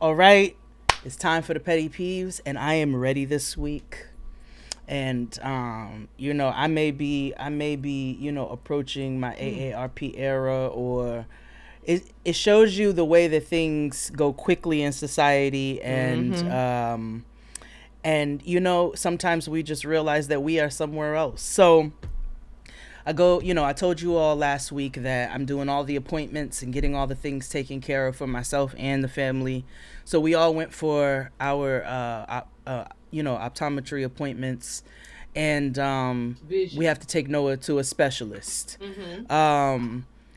All right, it's time for the petty peeves, and I am ready this week. And I may be approaching my AARP era, or it shows you the way that things go quickly in society, and sometimes we just realize that we are somewhere else. So I told you all last week that I'm doing all the appointments and getting all the things taken care of for myself and the family. So we all went for our, optometry appointments, and we have to take Noah to a specialist.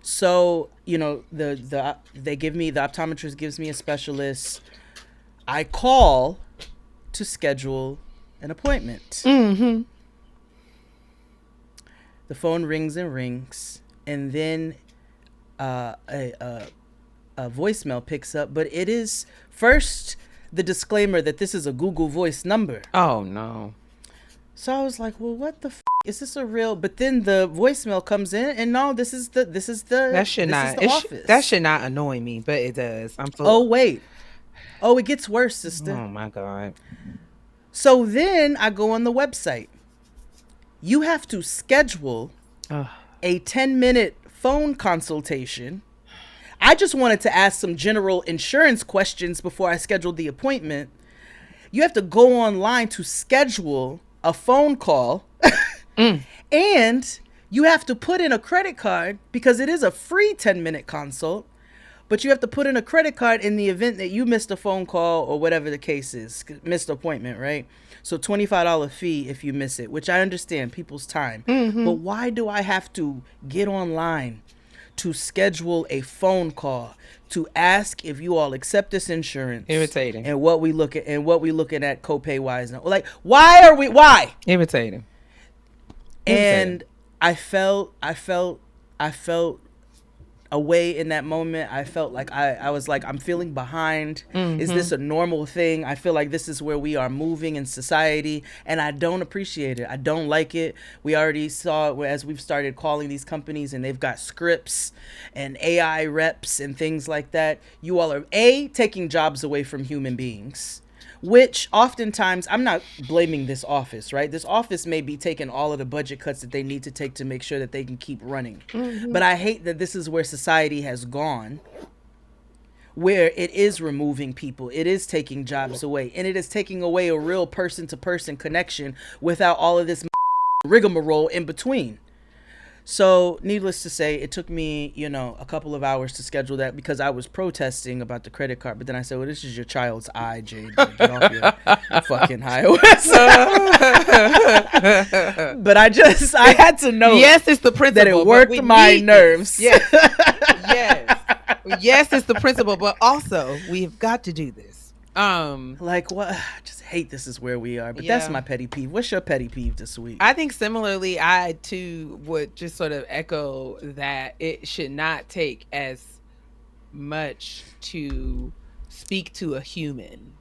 So they give me the optometrist gives me a specialist. I call to schedule an appointment. The phone rings and rings, and then a voicemail picks up, but it is first the disclaimer that this is a Google Voice number. Oh no. So I was like, well, what the is this a real? But then the voicemail comes in, and no, this is the That should not. office. That should not annoy me, but it does. Oh wait. Oh, it gets worse, sister. Oh my God. So then I go on the website. You have to schedule a 10-minute phone consultation. I just wanted to ask some general insurance questions before I scheduled the appointment. You have to go online to schedule a phone call. And you have to put in a credit card, because it is a free 10-minute consult. But you have to put in a credit card in the event that you missed a phone call or whatever the case is, missed appointment, right? So $25 fee if you miss it, which I understand, people's time. But why do I have to get online to schedule a phone call to ask if you all accept this insurance? Irritating. And what we looking at copay wise now. Like, why? Irritating. And I felt away in that moment. I felt like I was like, I'm feeling behind. Is this a normal thing? I feel like this is where we are moving in society, and I don't appreciate it. I don't like it. We already saw it as we've started calling these companies, and they've got scripts and AI reps and things like that. You all are taking jobs away from human beings, which oftentimes, I'm not blaming this office, right? This office may be taking all of the budget cuts that they need to take to make sure that they can keep running. But I hate that this is where society has gone, where it is removing people. It is taking jobs away, and it is taking away a real person-to-person connection without all of this rigmarole in between. So, needless to say, it took me, a couple of hours to schedule that, because I was protesting about the credit card. But then I said, well, this is your child's eye, Jade. Get off your fucking iOS. But I had to know. Yes, it's the principle. That it worked my nerves. Yes. Yes, it's the principle. But also, we've got to do this. Like, what? I just hate this is where we are. But that's my petty peeve. What's your petty peeve this week? I think similarly, I too would just sort of echo that it should not take as much to speak to a human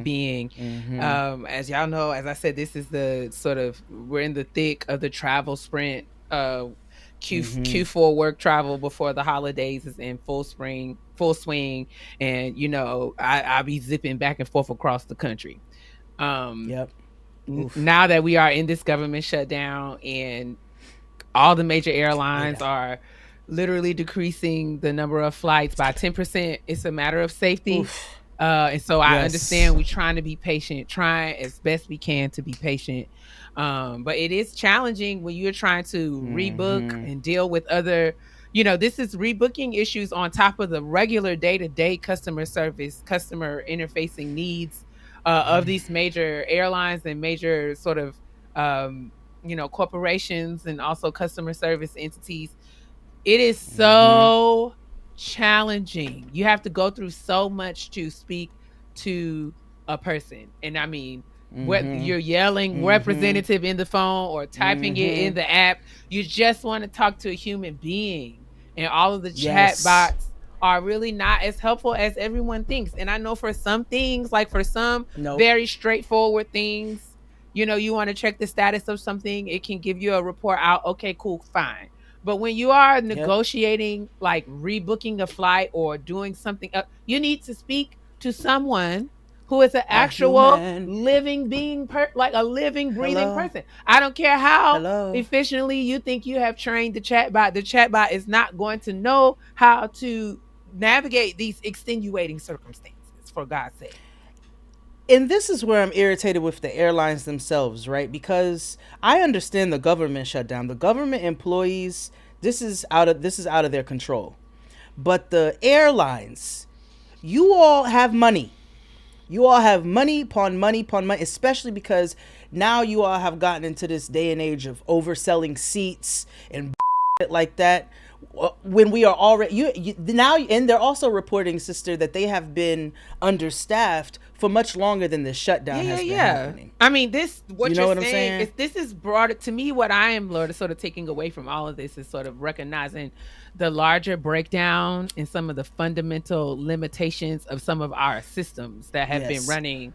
being. As y'all know, as I said, this is we're in the thick of the travel sprint. Q4 work travel before the holidays is in full swing, and I'll be zipping back and forth across the country. Now that we are in this government shutdown, and all the major airlines are literally decreasing the number of flights by 10%, it's a matter of safety. And so I understand we're trying to be patient, trying as best we can to be patient. But it is challenging when you're trying to rebook and deal with other, this is rebooking issues on top of the regular day-to-day customer service, customer interfacing needs of these major airlines and major sort of, corporations, and also customer service entities. It is so challenging. You have to go through so much to speak to a person. And I mean, whether you're yelling representative in the phone or typing it in the app, you just want to talk to a human being. And all of the chat bots are really not as helpful as everyone thinks. And I know for some things, like for some very straightforward things, you want to check the status of something, it can give you a report out. Okay, cool, fine. But when you are Yep. negotiating, like rebooking a flight or doing something, you need to speak to someone who is an A actual human. living being, like a living, breathing Hello. person. I don't care how Hello. efficiently you think you have trained the chatbot. The chatbot is not going to know how to navigate these extenuating circumstances, for God's sake. And this is where I'm irritated with the airlines themselves, right? Because I understand the government shutdown. The government employees, this is out of their control. But the airlines, you all have money. You all have money upon money upon money, especially because now you all have gotten into this day and age of overselling seats and like that. When we are already now, and they're also reporting, sister, that they have been understaffed for much longer than the Yeah, shutdown yeah, has been yeah. happening. I mean, this You what know you're what I'm saying is saying? this is broad to me. What I am, Lord, sort of taking away from all of this is sort of recognizing the larger breakdown in some of the fundamental limitations of some of our systems that have been Yes. running,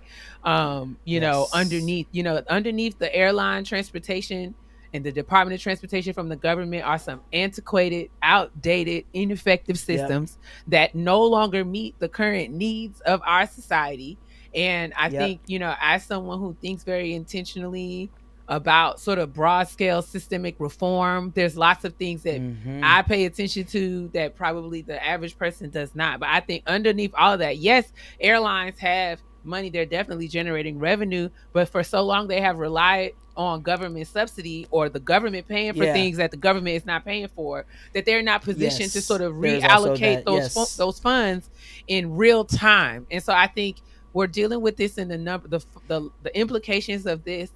Yes. underneath the airline transportation and the Department of Transportation from the government are some antiquated, outdated, ineffective Yep. systems that no longer meet the current needs of our society. And I Yep. think, as someone who thinks very intentionally about sort of broad scale systemic reform, there's lots of things that Mm-hmm. I pay attention to that probably the average person does not. But I think underneath all of that, yes, airlines have money, they're definitely generating revenue, but for so long they have relied on government subsidy or the government paying for Yeah. things that the government is not paying for, that they're not positioned to sort Yes. of There's also reallocate that. Yes. those funds in real time. And so I think we're dealing with this in the number the implications of this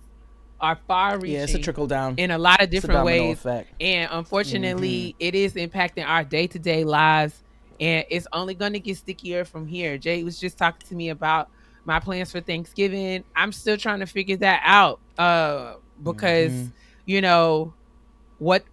are far Yeah. It's a reaching trickle down. in a lot of It's a different domino ways, effect. and Mm-hmm. unfortunately it is impacting our day-to-day lives, and it's only going to get stickier from here. Jay was just talking to me about my plans for Thanksgiving. I'm still trying to figure that out, Mm-hmm. because you know what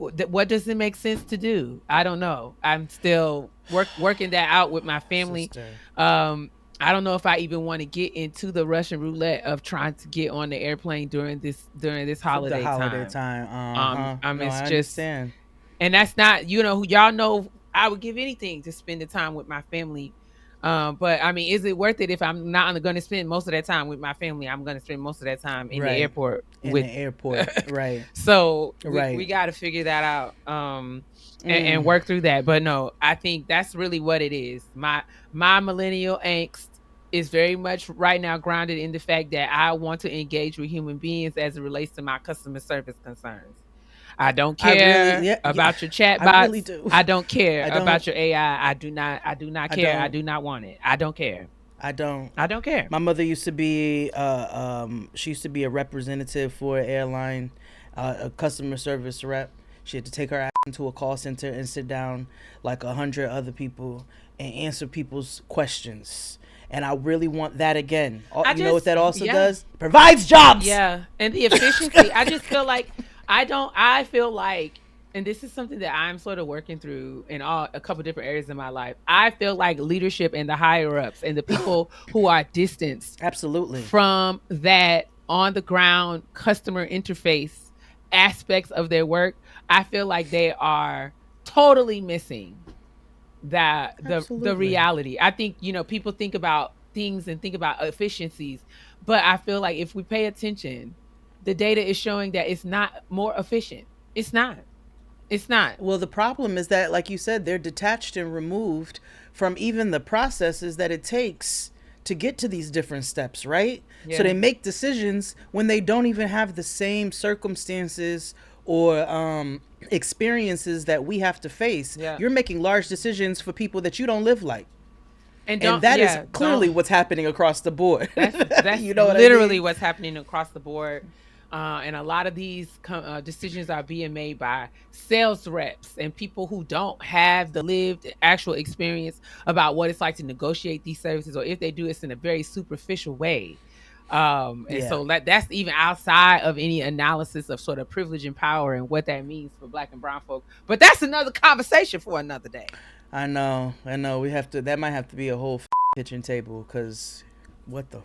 does it make sense to do? I don't know. I'm still working that out with my family. Sister. um I don't know if I even want to get into the Russian roulette of trying to get on the airplane during this For the holiday holiday time. time. Uh-huh. No, It's I just, understand. and that's not, y'all know I would give anything to spend the time with my family. But I mean, is it worth it if I'm not going to spend most of that time with my family? I'm going to spend most of that time in the Right. airport In the with. airport. Right. So we Right. got to figure that out, and Mm. work through that. But no, I think that's really what it is. My millennial angst is very much right now grounded in the fact that I want to engage with human beings as it relates to my customer service concerns. I don't I really, care yeah, yeah, about your I really chatbots. do. I don't care I don't. about your AI. I do not I care. I don't. do not want it. I don't care. I don't. I don't care. My mother used to be, she used to be a representative for an airline, a customer service rep. She had to take her ass into a call center and sit down like 100 other people and answer people's questions. And I really want that again. I You know what just, that also yeah. does? Provides jobs. Yeah, and the efficiency. I just feel like I feel like, and this is something that I'm sort of working through in a couple different areas of my life. I feel like leadership and the higher ups and the people who are distanced Absolutely. from that on the ground customer interface aspects of their work, I feel like they are totally missing that the Absolutely. reality. I think, people think about things and think about efficiencies, but I feel like if we pay attention, the data is showing that it's not more efficient. It's not. It's not. Well, the problem is that, like you said, they're detached and removed from even the processes that it takes to get to these different steps, right? So Yeah. they make decisions when they don't even have the same circumstances or experiences that we have to face. Yeah. You're making large decisions for people that you don't live like. And And don't, that is yeah, clearly don't. what's happening across the board. That's You know what I literally mean? what's happening across the board. And a lot of these decisions are being made by sales reps and people who don't have the lived actual experience about what it's like to negotiate these services, or if they do, it's in a very superficial way. And Yeah. so that's even outside of any analysis of sort of privilege and power and what that means for Black and brown folk. But that's another conversation for another day. I know. I know. We have to, that might have to be a whole kitchen table because what the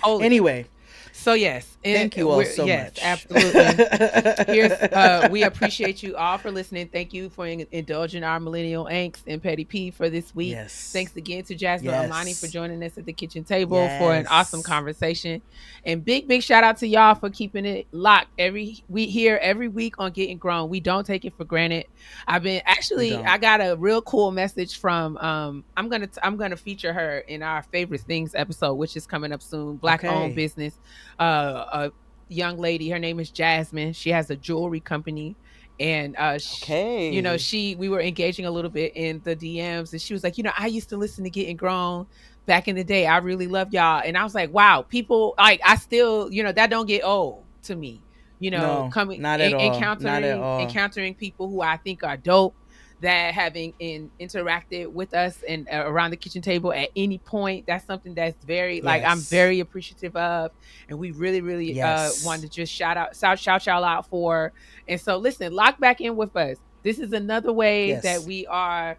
Holy cow. Anyway, So yes, Thank you all we're so yes, much. absolutely. Here's we appreciate you all for listening. Thank you for indulging our millennial angst and petty peeve for this week. Yes. Thanks again to Jasmine Amani for Yes. joining us at the kitchen table for an awesome Yes. conversation. And big shout out to y'all for keeping it locked every week here every week on Getting Grown. We don't take it for granted. I've been We actually don't. I got a real cool message from I'm gonna feature her in our favorite things episode, which is coming up soon. Black owned Okay. business. A young lady, her name is Jasmine. She has a jewelry company, and Okay. we were engaging a little bit in the DMs, and she was like, I used to listen to Getting Grown back in the day. I really love y'all, and I was like, wow, people like I still, that don't get old to me. No, Coming not at all. Not at all. encountering people who I think are dope that having interacted with us and around the kitchen table at any point. That's something that's very like I'm Yes. very appreciative of, and we really want Yes. to just shout y'all out for. And so listen, lock back in with us. This is another way that Yes. we are.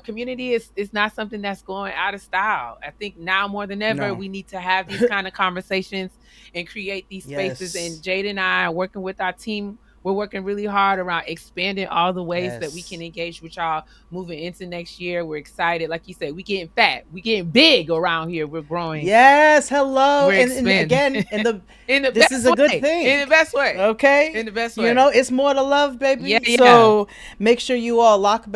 Community is not something that's going out of style. I think now more than ever No. we need to have these kind of conversations and create these spaces. And Yes. Jade and I are working with our team. We're working really hard around expanding all the ways that we can Yes. engage with y'all moving into next year. We're excited. Like you said, we getting fat. We getting big around here. We're growing. Yes. Hello. We're And expanding. again, in the In the this best is a good way. In thing. the best way. Okay. In the best You way. know, it's more to love, Yeah, baby. yeah. So make sure you all lock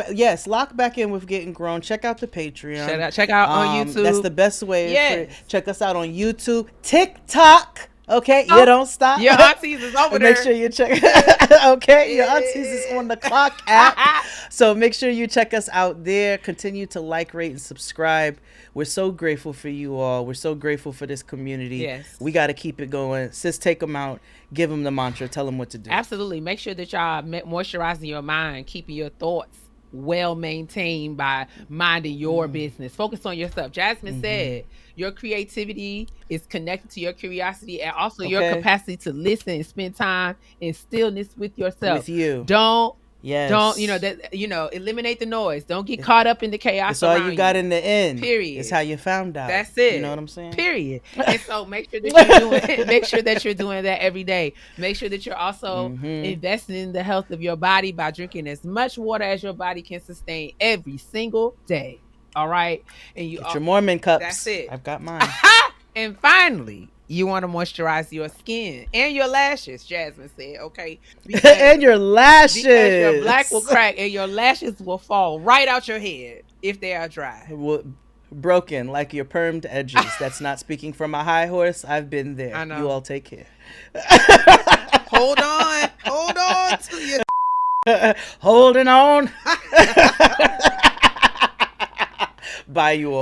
back in with Getting Grown. Check out the Patreon. Check out on YouTube. That's the best way. Yes. Check us out on YouTube, TikTok. Okay, Oh, you don't stop. Your aunties is over there. Make sure you check. Okay, your aunties is on the clock app. So make sure you check us out there. Continue to like, rate, and subscribe. We're so grateful for you all. We're so grateful for this community. Yes. We got to keep it going. Sis, take them out. Give them the mantra. Tell them what to do. Absolutely. Make sure that y'all moisturizing your mind, keeping your thoughts well maintained by minding your business. Focus on yourself. Jasmine said your creativity is connected to your curiosity and also your capacity to listen and spend time in stillness with yourself. With you. Don't Yes. Don't eliminate the noise. Don't get caught up in the chaos. It's all you got in the end. Period. It's how you found out. That's it. You know what I'm saying? Period. And so make sure that you're doing that every day. Make sure that you're also investing in the health of your body by drinking as much water as your body can sustain every single day. All right. And you get your Mormon cups. That's it. I've got mine. And finally, you want to moisturize your skin and your lashes, Jasmine said, okay? And your lashes. Because your black will crack and your lashes will fall right out your head if they are dry. Broken like your permed edges. That's not speaking from a high horse. I've been there. I know. You all take care. Hold on to your holding on. Bye, you all.